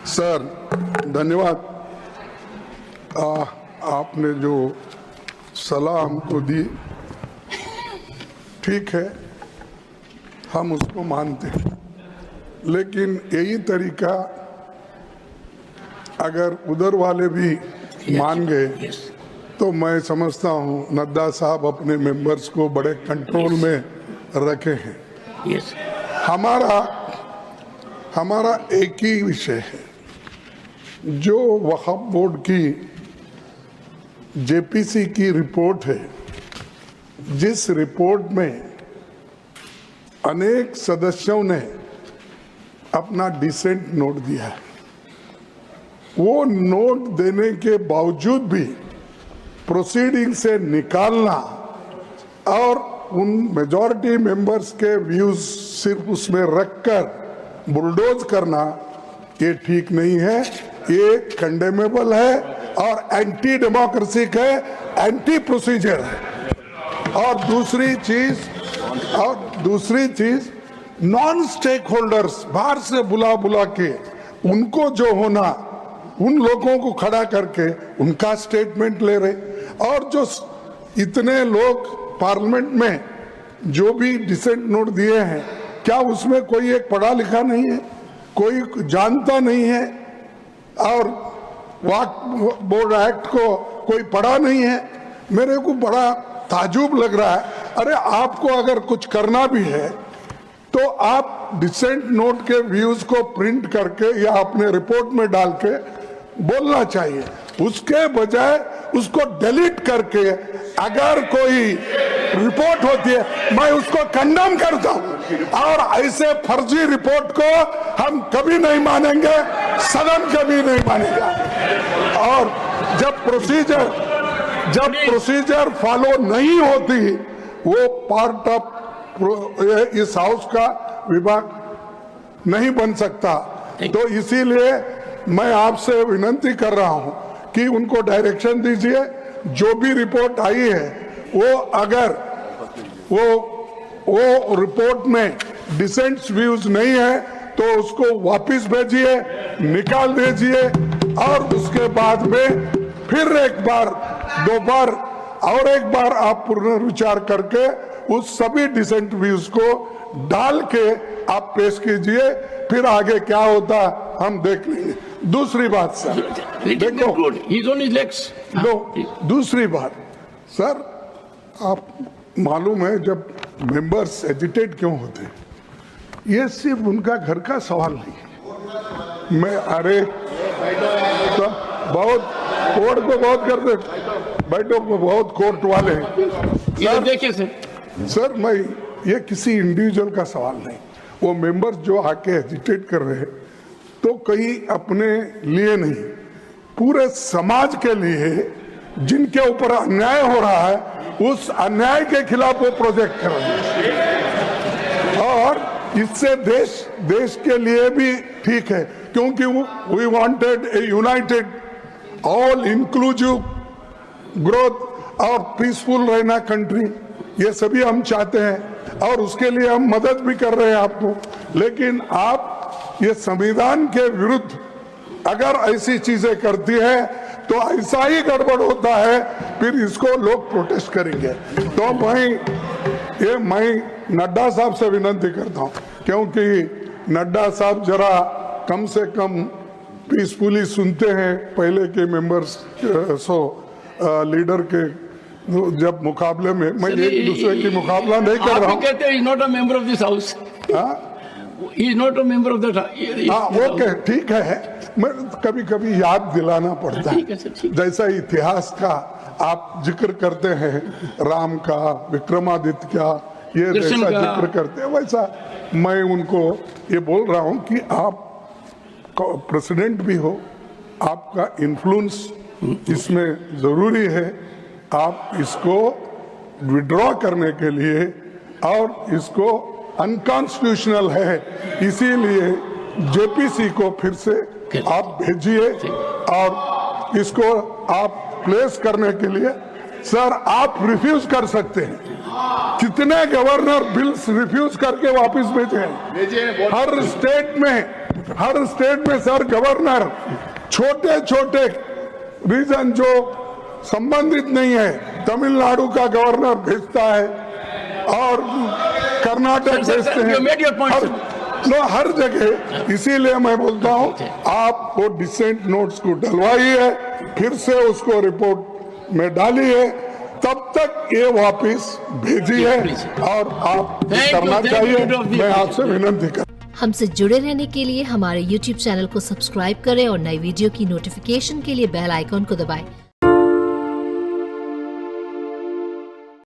Sir धन्यवाद। आपने जो सलाह हमको दी ठीक है, हम उसको मानते हैं, लेकिन यही तरीका अगर उधर वाले भी मान गए तो मैं समझता हूं नड्डा साहब अपने मेंबर्स को बड़े कंट्रोल में रखे हैं। हमारा एक ही विषय है, जो वक्फ बोर्ड की जेपीसी की रिपोर्ट है, जिस रिपोर्ट में अनेक सदस्यों ने अपना डिसेंट नोट दिया है, वो नोट देने के बावजूद भी प्रोसीडिंग से निकालना और उन मेजॉरिटी मेंबर्स के व्यूज सिर्फ उसमें रखकर बुलडोज करना, ये ठीक नहीं है, ये कंडेमेबल है और एंटी डेमोक्रेसिक है, एंटी प्रोसीजर है। और दूसरी चीज नॉन स्टेक होल्डर्स बाहर से बुला के उनको जो होना, उन लोगों को खड़ा करके उनका स्टेटमेंट ले रहे, और जो इतने लोग पार्लियामेंट में जो भी डिसेंट नोट दिए हैं, क्या उसमें कोई एक पढ़ा लिखा नहीं है, कोई जानता नहीं है, और वक्फ बोर्ड एक्ट को कोई पढ़ा नहीं है? मेरे को बड़ा ताजुब लग रहा है। अरे आपको अगर कुछ करना भी है तो आप डिसेंट नोट के व्यूज को प्रिंट करके या अपने रिपोर्ट में डाल के बोलना चाहिए, उसके बजाय उसको डिलीट करके अगर कोई रिपोर्ट होती है मैं उसको कंडेम करता हूं, और ऐसे फर्जी रिपोर्ट को हम कभी नहीं मानेंगे, सदन कभी नहीं मानेगा। और जब प्रोसीजर फॉलो नहीं होती, वो पार्ट ऑफ इस हाउस का विभाग नहीं बन सकता। तो इसीलिए मैं आपसे विनती कर रहा हूं कि उनको डायरेक्शन दीजिए, जो भी रिपोर्ट आई है वो अगर वो रिपोर्ट में डिसेंट व्यूज नहीं है तो उसको वापस भेजिए, निकाल दीजिए, और उसके बाद में फिर एक बार, दो बार और एक बार आप पुनर्विचार करके उस सभी डिसेंट व्यूज को डाल के आप पेश कीजिए, फिर आगे क्या होता हम देख लेंगे। दूसरी बात सर, देखो दूसरी बात सर, आप मालूम है जब मेंबर्स एजिटेट क्यों होते हैं, ये सिर्फ उनका घर का सवाल नहीं है। मैं अरे तो बहुत कोर्ट को बहुत करते, बैठो बहुत कोर्ट वाले हैं देखिए सर, मैं ये किसी इंडिविजुअल का सवाल नहीं, वो मेंबर्स जो आके एजिटेट कर रहे हैं तो कहीं अपने लिए नहीं, पूरे समाज के लिए, जिनके ऊपर अन्याय हो रहा है उस अन्याय के खिलाफ वो प्रोजेक्ट कर रहे हैं, और इससे देश के लिए भी ठीक है, क्योंकि we wanted a united all inclusive growth और पीसफुल रहना कंट्री, ये सभी हम चाहते हैं और उसके लिए हम मदद भी कर रहे हैं आपको। लेकिन आप ये संविधान के विरुद्ध अगर ऐसी चीजें करती है तो ऐसा ही गड़बड़ होता है, फिर इसको लोग प्रोटेस्ट करेंगे। तो मैं नड्डा साहब से विनती करता हूं, क्योंकि नड्डा साहब जरा कम से कम पीसफुली सुनते हैं पहले के मेंबर्स लीडर के जब मुकाबले में, मैं एक दूसरे की मुकाबला नहीं कर रहा हूँ। कहते हैं not a member of this house, he is not a member of that. Okay ठीक है, मैं कभी कभी याद दिलाना पड़ता है, जैसा इतिहास का आप जिक्र करते हैं, राम का, विक्रमादित्य का, ये जैसा जिक्र करते हैं, वैसा मैं उनको ये बोल रहा हूँ कि आप प्रेसिडेंट भी हो, आपका इन्फ्लुएंस इसमें जरूरी है, आप इसको विड्रॉ करने के लिए, और इसको अनकॉन्स्टिट्यूशनल है, इसीलिए जेपीसी को फिर से आप भेजिए, और इसको आप प्लेस करने के लिए सर आप रिफ्यूज कर सकते हैं। कितने गवर्नर बिल्स रिफ्यूज करके वापस भेजे हैं? हर स्टेट में हर स्टेट में सर गवर्नर छोटे छोटे रीजन जो संबंधित नहीं है, तमिलनाडु का गवर्नर भेजता है और कर्नाटक Sir, भेजते you made your point, हैं, हर जगह। इसीलिए मैं बोलता हूँ आप वो डिसेंट नोट्स को डलवाइए, फिर से उसको रिपोर्ट में डालिए, तब तक ये वापस भेजिए और आप करना चाहिए। मैं आपसे विनती कर हमसे जुड़े रहने के लिए हमारे YouTube चैनल को सब्सक्राइब करें और नई वीडियो की नोटिफिकेशन के लिए बेल आइकॉन को दबाएं।